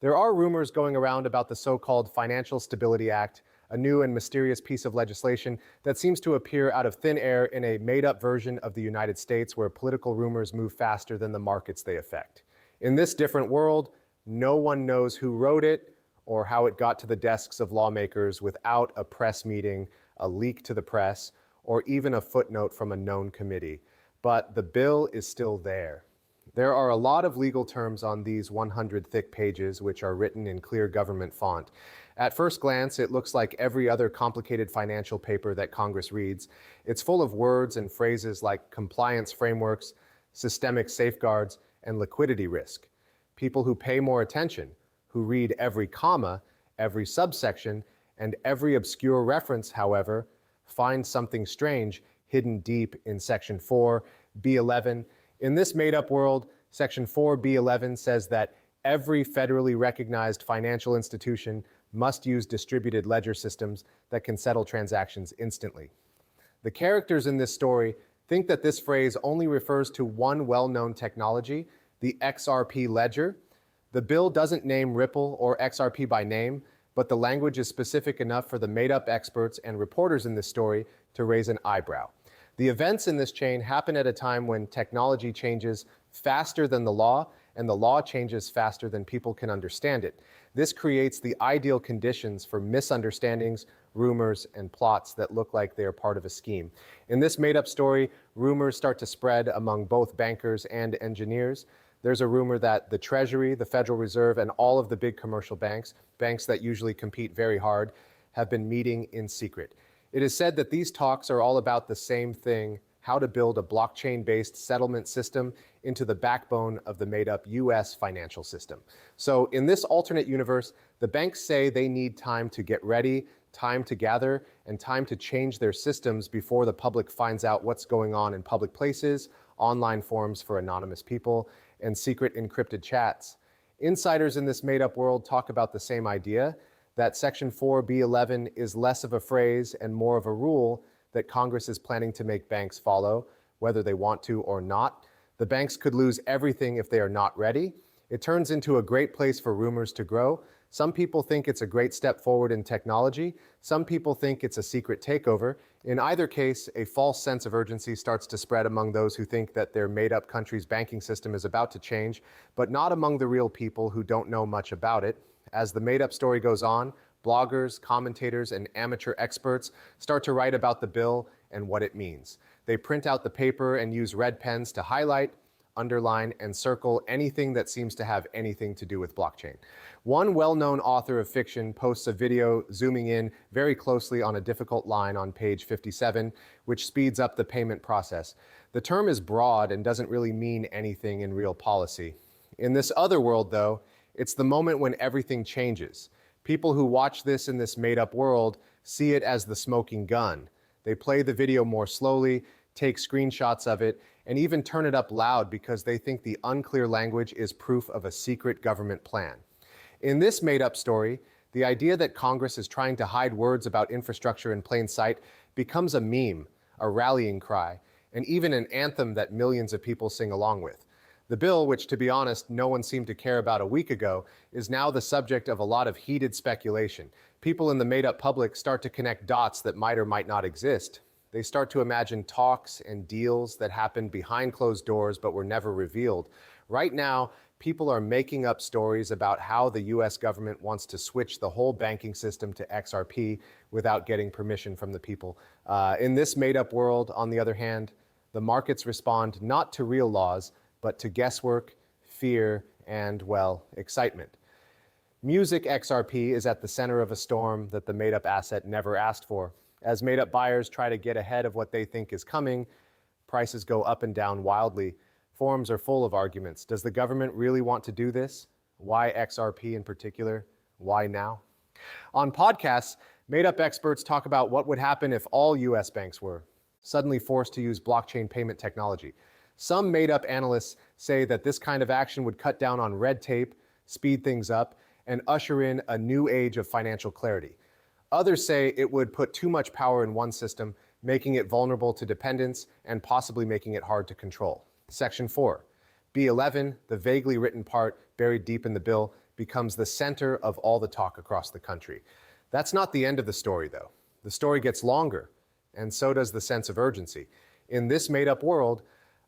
There are rumors going around about the so-called Financial Stability Act, a new and mysterious piece of legislation that seems to appear out of thin air in a made-up version of the United States where political rumors move faster than the markets they affect. In this different world, no one knows who wrote it or how it got to the desks of lawmakers without a press meeting, a leak to the press, or even a footnote from a known committee. But the bill is still there. There are a lot of legal terms on these 100 thick pages, which are written in clear government font. At first glance, it looks like every other complicated financial paper that Congress reads. It's full of words and phrases like compliance frameworks, systemic safeguards, and liquidity risk. People who pay more attention, who read every comma, every subsection, and every obscure reference, however, find something strange hidden deep in Section 4B11. In this made-up world, Section 4B11 says that every federally recognized financial institution must use distributed ledger systems that can settle transactions instantly. The characters in this story think that this phrase only refers to one well-known technology, the XRP ledger. The bill doesn't name Ripple or XRP by name, but the language is specific enough for the made-up experts and reporters in this story to raise an eyebrow. The events in this chain happen at a time when technology changes faster than the law, and the law changes faster than people can understand it. This creates the ideal conditions for misunderstandings, rumors, and plots that look like they are part of a scheme. In this made-up story, rumors start to spread among both bankers and engineers. There's a rumor that the Treasury, the Federal Reserve, and all of the big commercial banks, banks that usually compete very hard, have been meeting in secret. It is said that these talks are all about the same thing: how to build a blockchain-based settlement system into the backbone of the made-up US financial system. So in this alternate universe, the banks say they need time to get ready, time to gather, and time to change their systems before the public finds out what's going on in public places, online forums for anonymous people, and secret encrypted chats. Insiders in this made-up world talk about the same idea, that Section 4B11 is less of a phrase and more of a rule that Congress is planning to make banks follow, whether they want to or not. The banks could lose everything if they are not ready. It turns into a great place for rumors to grow. Some people think it's a great step forward in technology. Some people think it's a secret takeover. In either case, a false sense of urgency starts to spread among those who think that their made-up country's banking system is about to change, but not among the real people who don't know much about it. As the made-up story goes on, bloggers, commentators, and amateur experts start to write about the bill and what it means. They print out the paper and use red pens to highlight, underline, and circle anything that seems to have anything to do with blockchain. One well-known author of fiction posts a video zooming in very closely on a difficult line on page 57, which speeds up the payment process. The term is broad and doesn't really mean anything in real policy. In this other world, though, it's the moment when everything changes. People who watch this in this made-up world see it as the smoking gun. They play the video more slowly, take screenshots of it, and even turn it up loud because they think the unclear language is proof of a secret government plan. In this made-up story, the idea that Congress is trying to hide words about infrastructure in plain sight becomes a meme, a rallying cry, and even an anthem that millions of people sing along with. The bill, which to be honest, no one seemed to care about a week ago, is now the subject of a lot of heated speculation. People in the made-up public start to connect dots that might or might not exist. They start to imagine talks and deals that happened behind closed doors but were never revealed. Right now, people are making up stories about how the US government wants to switch the whole banking system to XRP without getting permission from the people. In this made-up world, on the other hand, the markets respond not to real laws, but to guesswork, fear, and, well, excitement. Music XRP is at the center of a storm that the made-up asset never asked for. As made-up buyers try to get ahead of what they think is coming, prices go up and down wildly. Forums are full of arguments. Does the government really want to do this? Why XRP in particular? Why now? On podcasts, made-up experts talk about what would happen if all US banks were suddenly forced to use blockchain payment technology. Some made-up analysts say that this kind of action would cut down on red tape, speed things up, and usher in a new age of financial clarity. Others say it would put too much power in one system, making it vulnerable to dependence and possibly making it hard to control. Section 4. B11, the vaguely written part buried deep in the bill, becomes the center of all the talk across the country. That's not the end of the story, though. The story gets longer, and so does the sense of urgency. In this made-up world,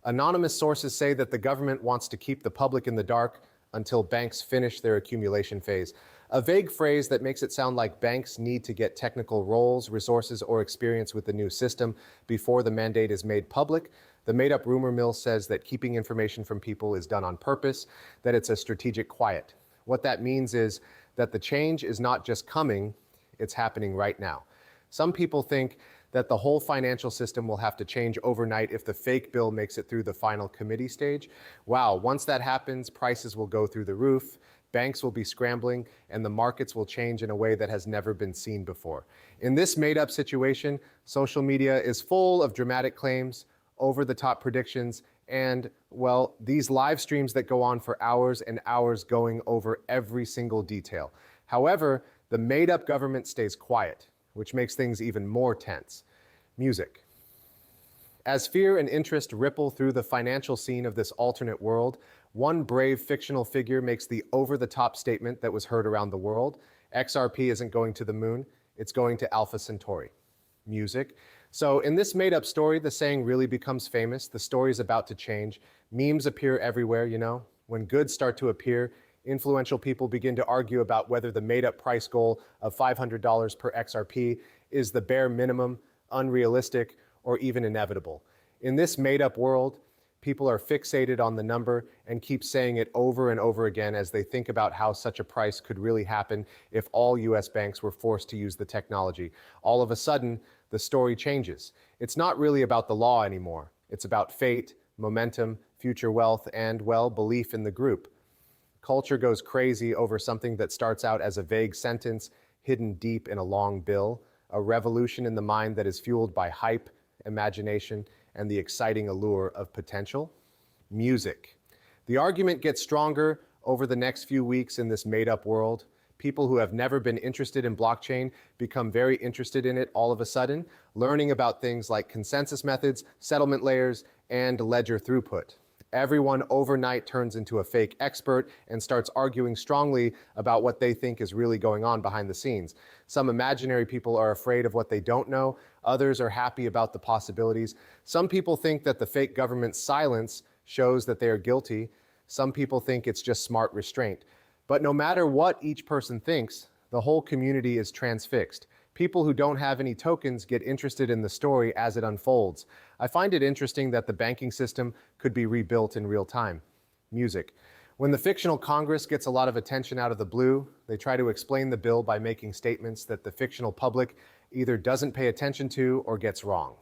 anonymous sources say that the government wants to keep the public in the dark until banks finish their accumulation phase. A vague phrase that makes it sound like banks need to get technical roles, resources, or experience with the new system before the mandate is made public. The made-up rumor mill says that keeping information from people is done on purpose, that it's a strategic quiet. What that means is that the change is not just coming, it's happening right now. Some people think that the whole financial system will have to change overnight if the fake bill makes it through the final committee stage. Wow, once that happens, prices will go through the roof, banks will be scrambling, and the markets will change in a way that has never been seen before. In this made-up situation, social media is full of dramatic claims, over-the-top predictions, and, well, these live streams that go on for hours and hours going over every single detail. However, the made-up government stays quiet, which makes things even more tense. Music. As fear and interest ripple through the financial scene of this alternate world, one brave fictional figure makes the over-the-top statement that was heard around the world. XRP isn't going to the moon, it's going to Alpha Centauri. Music. So in this made-up story, the saying really becomes famous. The story's about to change. Memes appear everywhere, you know. When goods start to appear, influential people begin to argue about whether the made-up price goal of $500 per XRP is the bare minimum, unrealistic, or even inevitable. In this made-up world, people are fixated on the number and keep saying it over and over again as they think about how such a price could really happen if all US banks were forced to use the technology. All of a sudden, the story changes. It's not really about the law anymore. It's about fate, momentum, future wealth, and, well, belief in the group. Culture goes crazy over something that starts out as a vague sentence hidden deep in a long bill, a revolution in the mind that is fueled by hype, imagination, and the exciting allure of potential. Music. The argument gets stronger over the next few weeks in this made-up world. People who have never been interested in blockchain become very interested in it all of a sudden, learning about things like consensus methods, settlement layers, and ledger throughput. Everyone overnight turns into a fake expert and starts arguing strongly about what they think is really going on behind the scenes. Some imaginary people are afraid of what they don't know. Others are happy about the possibilities. Some people think that the fake government's silence shows that they are guilty. Some people think it's just smart restraint. But no matter what each person thinks, the whole community is transfixed. People who don't have any tokens get interested in the story as it unfolds. I find it interesting that the banking system could be rebuilt in real time. Music. When the fictional Congress gets a lot of attention out of the blue, they try to explain the bill by making statements that the fictional public either doesn't pay attention to or gets wrong.